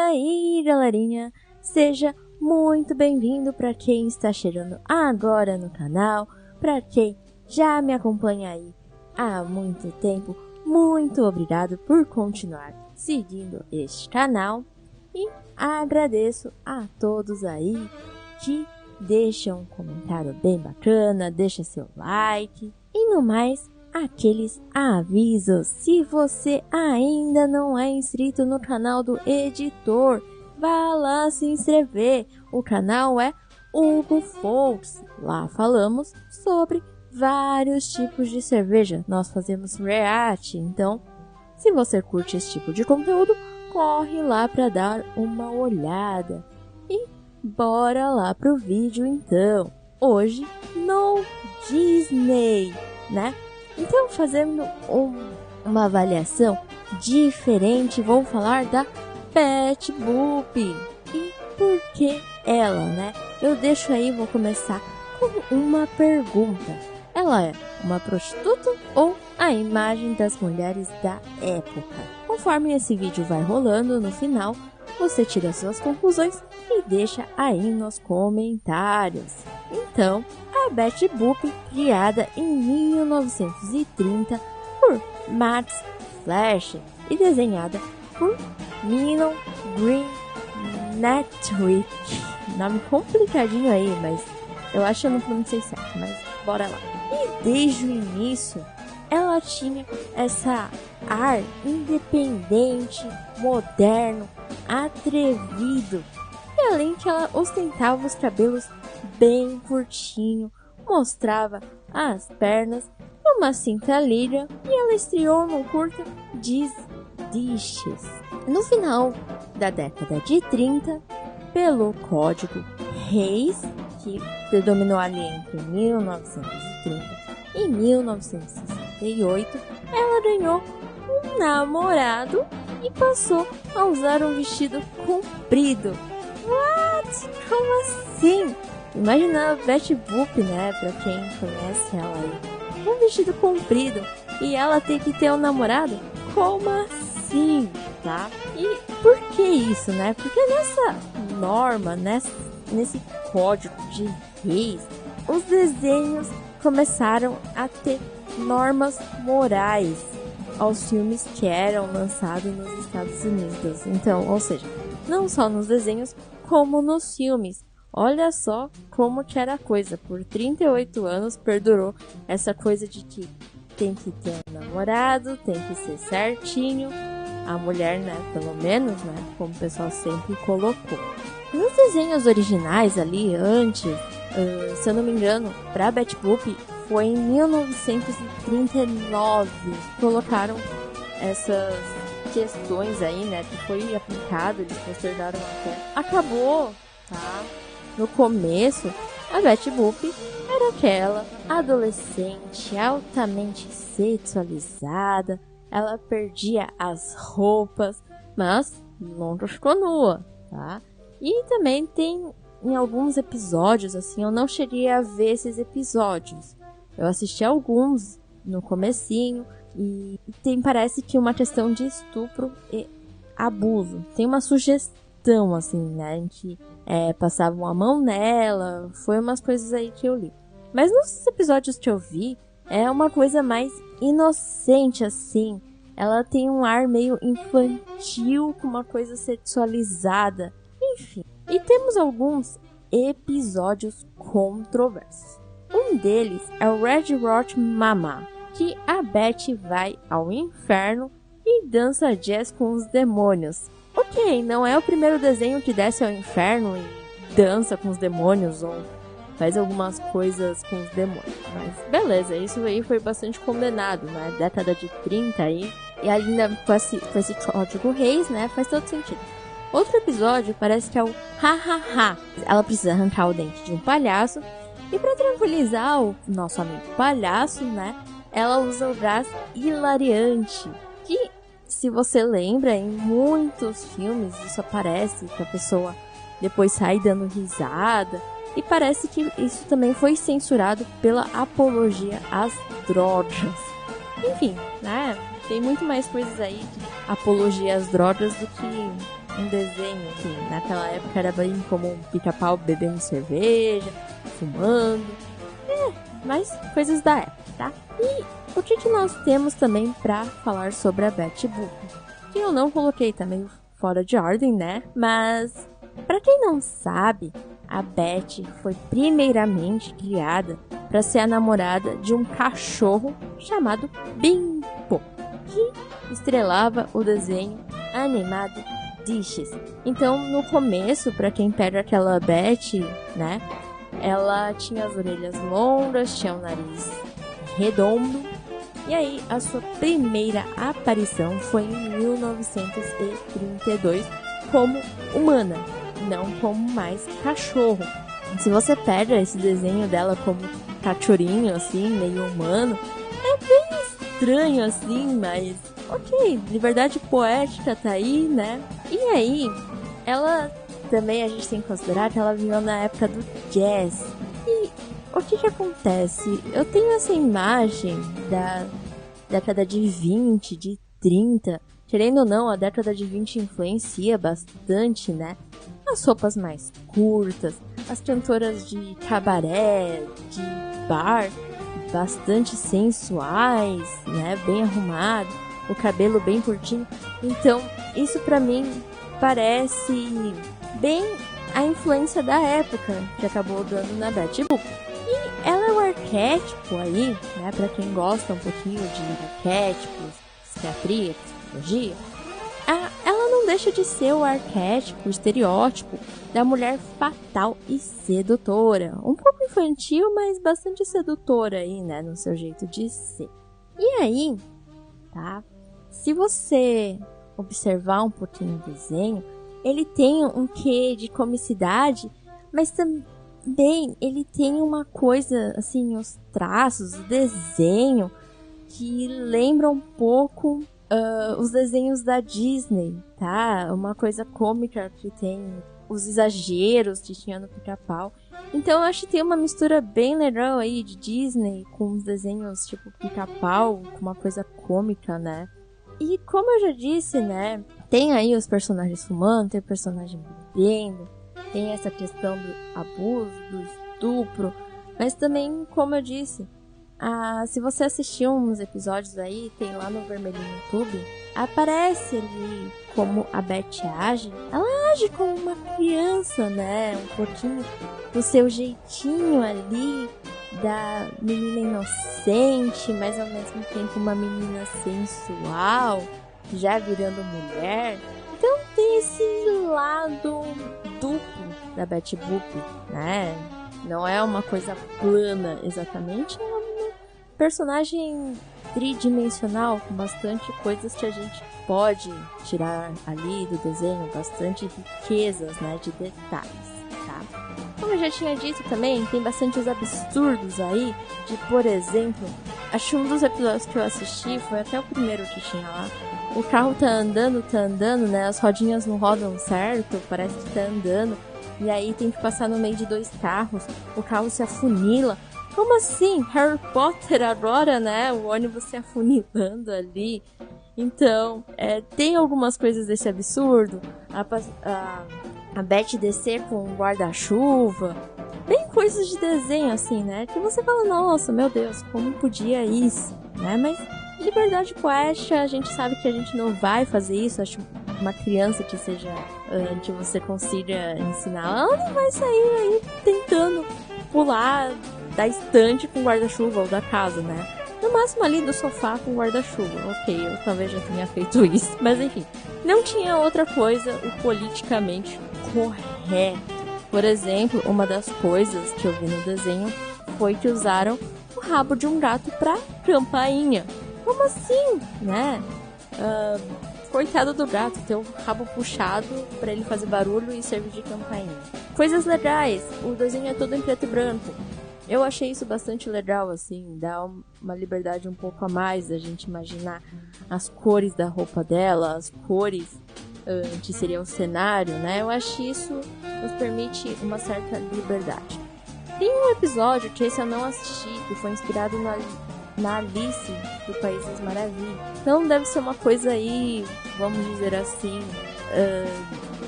aí, galerinha? Seja muito bem-vindo para quem está chegando agora no canal, para quem já me acompanha aí há muito tempo. Muito obrigado por continuar seguindo este canal e agradeço a todos aí que deixam um comentário bem bacana, deixa seu like e no mais aqueles avisos. Se você ainda não é inscrito no canal do editor, vá lá se inscrever. O canal é Hugo Folks. Lá falamos sobre vários tipos de cerveja. Nós fazemos react, então se você curte esse tipo de conteúdo, corre lá para dar uma olhada. E bora lá pro vídeo então. Hoje no Disney, né? Então, fazendo uma avaliação diferente, vou falar da Betty Boop. E por que ela, né? Eu deixo aí, vou começar com uma pergunta. Ela é uma prostituta ou a imagem das mulheres da época? Conforme esse vídeo vai rolando, no final, você tira suas conclusões e deixa aí nos comentários. Então, a Betty Boop, criada em 1930 por Max Flash e desenhada por Mignon Green Netwick. Nome complicadinho aí, mas eu acho que eu não pronunciei certo, mas bora lá. E desde o início, ela tinha essa ar independente, moderno, atrevido. E além que ela ostentava os cabelos bem curtinho, mostrava as pernas, uma cinta lilha e ela estreou no curta Dishes. No final da década de 30, pelo código Hays, que predominou ali entre 1930 e 1968, ela ganhou um namorado e passou a usar um vestido comprido. What? Como assim? Imagina a Betty Boop, né? Pra quem conhece ela aí. Um vestido comprido e ela tem que ter um namorado? Como assim? Tá? E por que isso, né? Porque nessa norma, nesse código de reis, os desenhos começaram a ter normas morais aos filmes que eram lançados nos Estados Unidos. Então, ou seja, não só nos desenhos, como nos filmes. Olha só como que era a coisa. Por 38 anos perdurou essa coisa de que tem que ter um namorado, tem que ser certinho. A mulher, né, pelo menos, né, como o pessoal sempre colocou. Nos desenhos originais ali, antes, se eu não me engano, pra Betty Boop, foi em 1939 colocaram essas questões aí, né, que foi aplicado, eles postergaram até. Acabou, tá? No começo, a Betty Boop era aquela adolescente altamente sexualizada, ela perdia as roupas, mas nunca ficou nua, tá? E também tem em alguns episódios, assim, eu não cheguei a ver esses episódios. Eu assisti alguns no comecinho e parece que uma questão de estupro e abuso. Tem uma sugestão, assim, né, que passavam a mão nela, foi umas coisas aí que eu li. Mas nos episódios que eu vi, é uma coisa mais inocente, assim. Ela tem um ar meio infantil, com uma coisa sexualizada. Enfim. E temos alguns episódios controversos. Um deles é o Red Rock Mama, que a Betty vai ao inferno e dança jazz com os demônios. Ok, não é o primeiro desenho que desce ao inferno e dança com os demônios ou faz algumas coisas com os demônios. Mas beleza, isso aí foi bastante condenado, né? Década de 30 aí. E ainda com esse código Reis, né? Faz todo sentido. Outro episódio parece que é o Ha Ha Ha. Ela precisa arrancar o dente de um palhaço. E para tranquilizar o nosso amigo palhaço, né? Ela usa o gás hilariante. Que, se você lembra, em muitos filmes isso aparece, que a pessoa depois sai dando risada. E parece que isso também foi censurado pela apologia às drogas. Enfim, né? Tem muito mais coisas aí de apologia às drogas do que um desenho que naquela época era bem comum, Pica-Pau bebendo cerveja, fumando, mas coisas da época, tá? E o que nós temos também pra falar sobre a Betty Boop? Que eu não coloquei, tá meio fora de ordem, né? Mas, pra quem não sabe, a Betty foi primeiramente criada para ser a namorada de um cachorro chamado Bimbo, que estrelava o desenho animado Dishes. Então, no começo, para quem pega aquela Betty, né, ela tinha as orelhas longas, tinha o nariz redondo, e aí a sua primeira aparição foi em 1932 como humana, não como mais cachorro. Se você pega esse desenho dela como cachorrinho, assim, meio humano, é bem estranho, assim, mas ok, liberdade poética tá aí, né? E aí, ela também, a gente tem que considerar que ela viveu na época do jazz. E o que acontece? Eu tenho essa imagem da década de 20, de 30. Querendo ou não, a década de 20 influencia bastante, né? As roupas mais curtas, as cantoras de cabaré, de bar, bastante sensuais, né? Bem arrumado, o cabelo bem curtinho. Então, isso pra mim parece bem a influência da época que acabou dando na Betty Boop. E ela é o arquétipo aí, né? Pra quem gosta um pouquinho de arquétipos, psiquiatria, psicologia, ela não deixa de ser o arquétipo, o estereótipo da mulher fatal e sedutora. Um pouco infantil, mas bastante sedutora aí, né? No seu jeito de ser. E aí, tá? Se você observar um pouquinho o desenho, ele tem um quê de comicidade, mas também ele tem uma coisa, assim, os traços, o desenho, que lembra um pouco os desenhos da Disney, tá? Uma coisa cômica que tem os exageros que tinha no Pica-Pau. Então eu acho que tem uma mistura bem legal aí de Disney com os desenhos tipo Pica-Pau, com uma coisa cômica, né? E como eu já disse, né? Tem aí os personagens fumando, tem o personagem bebendo, tem essa questão do abuso, do estupro, mas também, como eu disse, se você assistiu uns episódios aí, tem lá no Vermelhinho YouTube, aparece ali como a Betty age. Ela age como uma criança, né? Um pouquinho do seu jeitinho ali, da menina inocente, mas ao mesmo tempo uma menina sensual, já virando mulher. Então tem esse lado duplo da Betty Boop, né? Não é uma coisa plana exatamente, é uma personagem tridimensional, com bastante coisas que a gente pode tirar ali do desenho, bastante riquezas, né, de detalhes, tá? Como eu já tinha dito também, tem bastantes absurdos aí, de, por exemplo, acho que um dos episódios que eu assisti foi até o primeiro que tinha lá. O carro tá andando, né, as rodinhas não rodam certo, parece que tá andando, e aí tem que passar no meio de dois carros, o carro se afunila. Como assim? Harry Potter agora, né? O ônibus se afunilando ali. Então, tem algumas coisas desse absurdo. A Betty descer com um guarda-chuva. Bem coisas de desenho, assim, né? Que você fala, nossa, meu Deus, como podia isso? Né? Mas liberdade poética, a gente sabe que a gente não vai fazer isso. Acho uma criança que seja... que você consiga ensinar, ela não vai sair aí tentando pular da estante com guarda-chuva ou da casa, né? No máximo ali do sofá com guarda-chuva. Ok, eu talvez já tenha feito isso. Mas enfim, não tinha outra coisa o politicamente correto. Por exemplo, uma das coisas que eu vi no desenho foi que usaram o rabo de um gato pra campainha. Como assim, né? Coitado do gato, ter o rabo puxado pra ele fazer barulho e servir de campainha. Coisas legais, o desenho é todo em preto e branco. Eu achei isso bastante legal, assim, dá uma liberdade um pouco a mais da gente imaginar as cores da roupa dela, as cores que seria o cenário, né? Eu acho que isso nos permite uma certa liberdade. Tem um episódio que esse eu não assisti, que foi inspirado na Alice do País das Maravilhas. Então deve ser uma coisa aí, vamos dizer assim,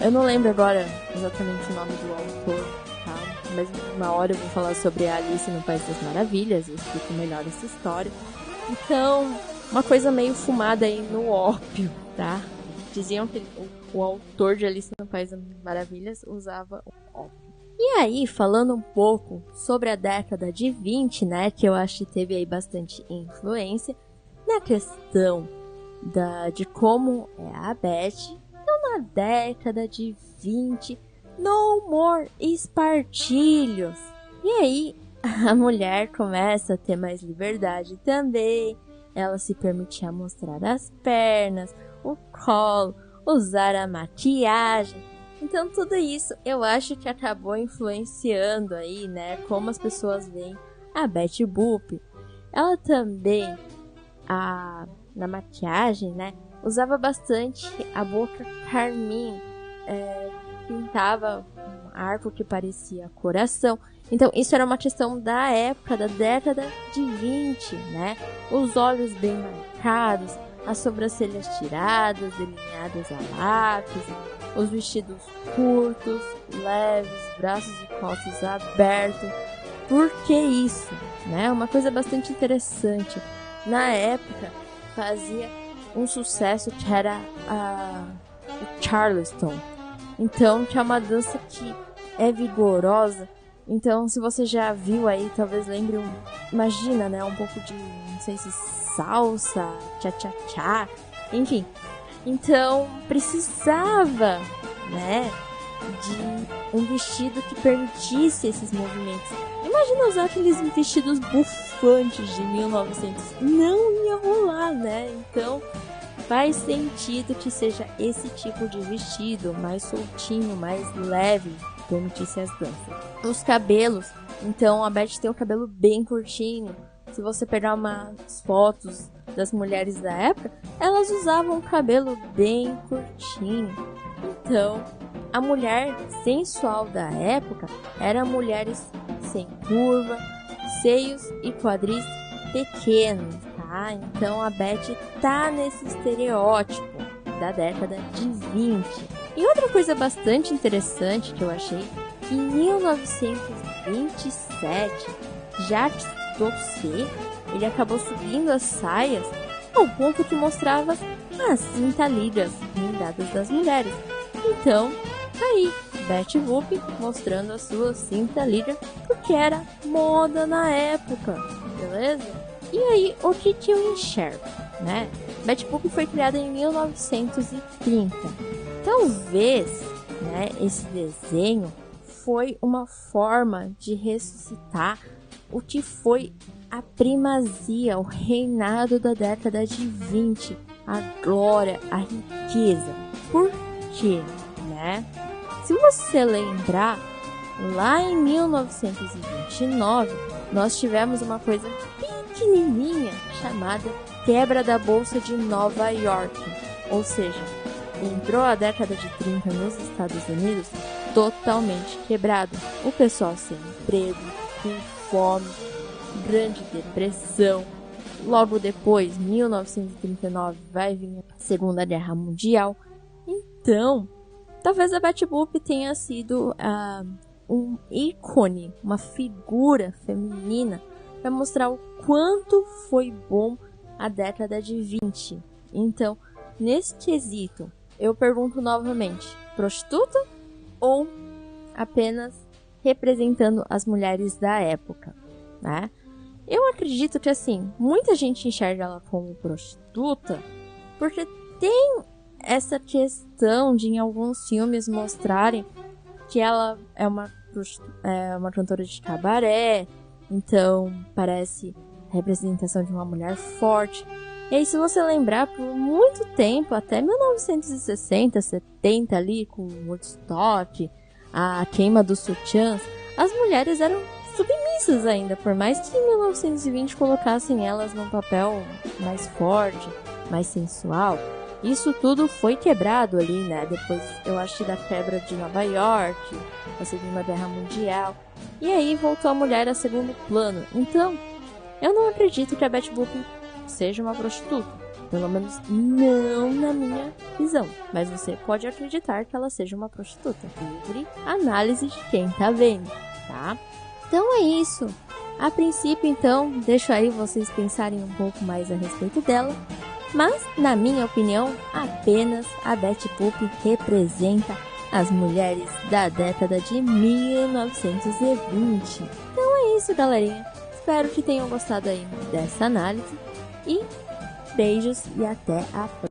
Eu não lembro agora exatamente o nome do autor, tá? Mas uma hora eu vou falar sobre a Alice no País das Maravilhas, eu explico melhor essa história. Então, uma coisa meio fumada aí no ópio, tá? Diziam que o autor de Alice no País das Maravilhas usava o ópio. E aí, falando um pouco sobre a década de 20, né, que eu acho que teve aí bastante influência na questão de como é a Beth. Então, na década de 20, no more espartilhos. E aí, a mulher começa a ter mais liberdade também. Ela se permitia mostrar as pernas, o colo, usar a maquiagem. Então tudo isso eu acho que acabou influenciando aí, né, como as pessoas veem a Betty Boop. Ela também, na maquiagem, né, usava bastante a boca carmim, pintava um arco que parecia coração. Então isso era uma questão da época, da década de 20, né, os olhos bem marcados, as sobrancelhas tiradas, delineadas a lápis, os vestidos curtos, leves, braços e costas abertos. Por que isso? Né? Uma coisa bastante interessante. Na época, fazia um sucesso que era o Charleston. Então, que é uma dança que é vigorosa. Então, se você já viu aí, talvez lembre imagina, né? Um pouco de, não sei se salsa, tchá-tchá-tchá, enfim. Então, precisava, né, de um vestido que permitisse esses movimentos. Imagina usar aqueles vestidos bufantes de 1900. Não ia rolar, né? Então, faz sentido que seja esse tipo de vestido, mais soltinho, mais leve, que permitisse as danças. Os cabelos. Então, a Beth tem o cabelo bem curtinho. Se você pegar umas fotos das mulheres da época, elas usavam um cabelo bem curtinho. Então, a mulher sensual da época era mulheres sem curva, seios e quadris pequenos, tá? Então, a Beth tá nesse estereótipo da década de 20. E outra coisa bastante interessante que eu achei, que em 1927, Jacques Doucet, ele acabou subindo as saias ao ponto que mostrava as cintalilhas rendadas das mulheres. Então, aí, Betty Boop mostrando a sua cintalilha, porque era moda na época, beleza? E aí, o que eu enxergo, né? Betty Boop foi criada em 1930. Talvez, né, esse desenho foi uma forma de ressuscitar o que foi a primazia, o reinado da década de 20, a glória, a riqueza. Por quê, né? Se você lembrar, lá em 1929, nós tivemos uma coisa pequenininha chamada Quebra da Bolsa de Nova York. Ou seja, entrou a década de 30 nos Estados Unidos totalmente quebrado. O pessoal sem emprego, com fome, grande depressão. Logo depois, 1939, vai vir a Segunda Guerra Mundial. Então, talvez a Betty Boop tenha sido um ícone, uma figura feminina para mostrar o quanto foi bom a década de 20. Então, nesse quesito, eu pergunto novamente, prostituta ou apenas representando as mulheres da época, né? Eu acredito que, assim, muita gente enxerga ela como prostituta porque tem essa questão de, em alguns filmes, mostrarem que ela é uma cantora de cabaré, então parece a representação de uma mulher forte. E aí, se você lembrar, por muito tempo, até 1960, 70 ali, com Woodstock, a queima dos sutiãs, as mulheres eram submissas ainda, por mais que em 1920 colocassem elas num papel mais forte, mais sensual. Isso tudo foi quebrado ali, né? Depois, eu acho, da quebra de Nova York, da Segunda Guerra Mundial. E aí voltou a mulher a segundo plano. Então, eu não acredito que a Betty Boop seja uma prostituta. Pelo menos não na minha visão. Mas você pode acreditar que ela seja uma prostituta. Livre análise de quem tá vendo, tá? Então é isso. A princípio, então, deixo aí vocês pensarem um pouco mais a respeito dela. Mas, na minha opinião, apenas a Betty Boop representa as mulheres da década de 1920. Então é isso, galerinha. Espero que tenham gostado aí dessa análise. E beijos e até a próxima.